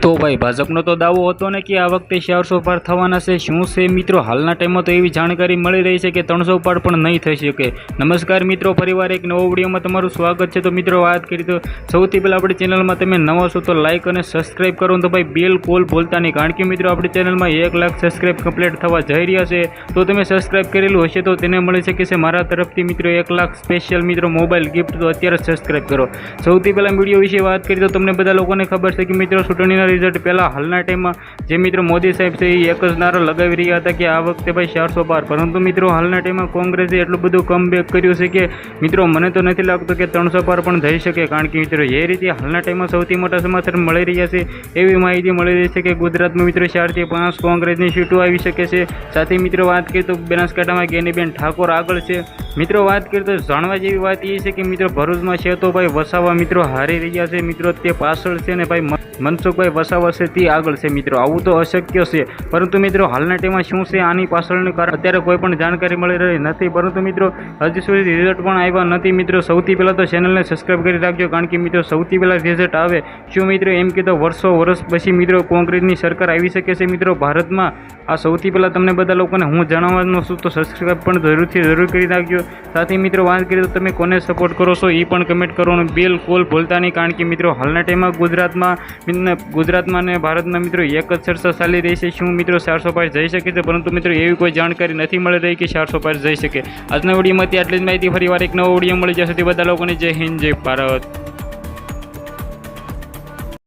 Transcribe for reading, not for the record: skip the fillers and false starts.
તો ભાઈ ભાજપનો તો દાવો હતો ને કે આ વખતે 400 પાર થવાના છે. શું છે મિત્રો, હાલના ટાઈમમાં તો એવી જાણકારી મળી રહી છે કે 300 પાર પણ નહીં થઈ શકે. નમસ્કાર મિત્રો, ફરીવાર એક નવો વિડીયોમાં તમારું સ્વાગત છે. તો મિત્રો વાત કરી તો સૌથી પહેલાં આપણી ચેનલમાં તમે નવા છો તો લાઇક અને સબસ્ક્રાઈબ કરો. તો ભાઈ બિલકુલ ભૂલતા નહીં, કારણ કે મિત્રો આપણી ચેનલમાં 1 લાખ સબસ્ક્રાઈબ કમ્પ્લીટ થવા જઈ રહ્યા છે. તો તમે સબસ્ક્રાઈબ કરેલું હશે તો તેને મળી શકે છે મારા તરફથી મિત્રો 1 લાખ સ્પેશિયલ મિત્રો મોબાઈલ ગિફ્ટ. તો અત્યારે સબસ્ક્રાઈબ કરો. સૌથી પહેલાં વિડીયો વિશે વાત કરી તો તમને બધા લોકોને ખબર છે કે મિત્રો ચૂંટણીના રિઝલ્ટ પહેલાં હાલના ટાઈમમાં જે મિત્રો મોદી સાહેબ છે એ એક જ નારો લગાવી રહ્યા હતા કે આ વખતે ભાઈ 400 પાર. પરંતુ મિત્રો હાલના ટાઈમમાં કોંગ્રેસે એટલું બધું કમબેક કર્યું છે કે મિત્રો મને તો નથી લાગતું કે 300 પાર પણ થઈ શકે. કારણ કે મિત્રો એ રીતે હાલના ટાઈમમાં સૌથી મોટા સમાચાર મળી રહ્યા છે. એવી માહિતી મળી રહી છે કે ગુજરાતમાં મિત્રો 4 થી 5 કોંગ્રેસની સીટો આવી શકે છે. સાથે મિત્રો વાત કરીએ તો બનાસકાંઠામાં ગેનીબેન ઠાકોર આગળ છે. મિત્રો વાત કરીએ તો જાણવા જેવી વાત એ છે કે મિત્રો ભરૂચમાં છે તો ભાઈ વસાવા મિત્રો હારી રહ્યા છે. મિત્રો તે પાછળ છે ને ભાઈ મનસુખભાઈ વસાવા છે તે આગળ છે. મિત્રો આવું તો અશક્ય છે, પરંતુ મિત્રો હાલના ટાઈમમાં શું છે આની પાછળનું કારણ અત્યારે કોઈ પણ જાણકારી મળી રહી નથી. પરંતુ મિત્રો હજી સુધી રિઝલ્ટ પણ આવ્યા નથી. મિત્રો સૌથી પહેલાં તો ચેનલને સબસ્ક્રાઈબ કરી રાખજો, કારણ કે મિત્રો સૌથી પહેલાં રિઝલ્ટ આવે શું મિત્રો એમ કે તો વર્ષ પછી મિત્રો કોંગ્રેસની સરકાર આવી શકે છે મિત્રો ભારતમાં. આ સૌથી પહેલાં તમને બધા લોકોને હું જણાવવાનું છું, તો સબસ્ક્રાઈબ પણ જરૂર કરી રાખજો. સાથે મિત્રો વાત કરીએ તો તમે કોને સપોર્ટ કરો છો એ પણ કમેન્ટ કરવાનું બિલકુલ ભૂલતા નહીં. કારણ કે મિત્રો હાલના ટાઈમમાં ગુજરાતમાં અને ભારતમાં મિત્રો એક જ ચર્ચા ચાલી રહી છે, શું મિત્રો 400 પાર જઈ શકે છે. પરંતુ મિત્રો એવી કોઈ જાણકારી નથી મળી રહી કે 400 પાર જઈ શકે. આજના વિડીયોમાંથી આટલી જ માહિતી. ફરીવાર એક નવો વિડીયો મળી જશે. બધા લોકોને જય હિન્દ, જય ભારત.